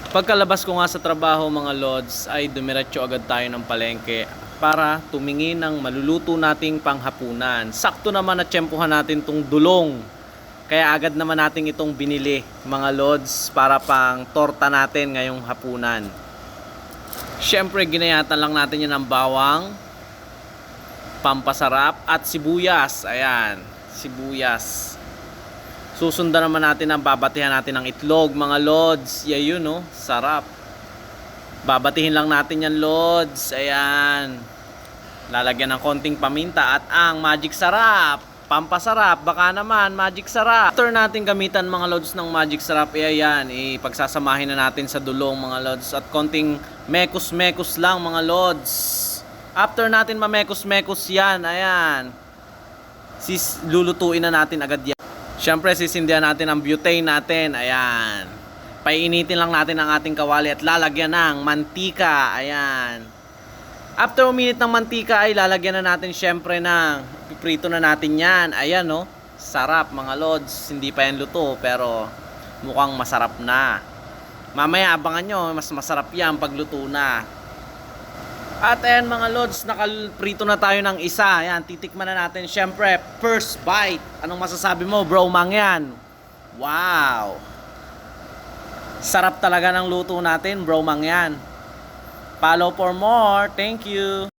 Pagkalabas ko nga sa trabaho mga lods ay dumiretso agad tayo ng palengke para tumingin ng maluluto nating panghapunan. Sakto naman na tiyempohan natin tong dulong. Kaya agad naman natin itong binili mga lods para pang torta natin ngayong hapunan. Siyempre ginayatan lang natin yan ng bawang, pampasarap at sibuyas. Ayan, sibuyas. Susundan naman natin ang babatihan natin ng itlog mga lods. Yun no, sarap. Babatihin lang natin yan lods. Ayan. Lalagyan ng konting paminta at ang magic sarap. Pampasarap, baka naman magic sarap. After natin gamitan mga lods ng magic sarap, ayan, ipagsasamahin na natin sa dulong mga lods at konting mekos-mekos lang mga lods. After natin mamekos-mekos yan, ayan, lulutuin na natin agad yan. Siyempre sisindihan natin ang butane natin. Ayan. Painitin lang natin ang ating kawali at lalagyan ng mantika. Ayan. After uminit ng mantika ay lalagyan na natin siyempre ng piprito na natin yan. Ayan no. Sarap mga lods. Hindi pa yan luto pero mukhang masarap na. Mamaya abangan nyo. Mas masarap yan pag luto na. At ayan mga lods, nakaprito na tayo ng isa. Ayan, titikman na natin. Siyempre, first bite. Anong masasabi mo, bro mang yan? Wow! Sarap talaga ng luto natin, bro mang yan. Follow for more. Thank you!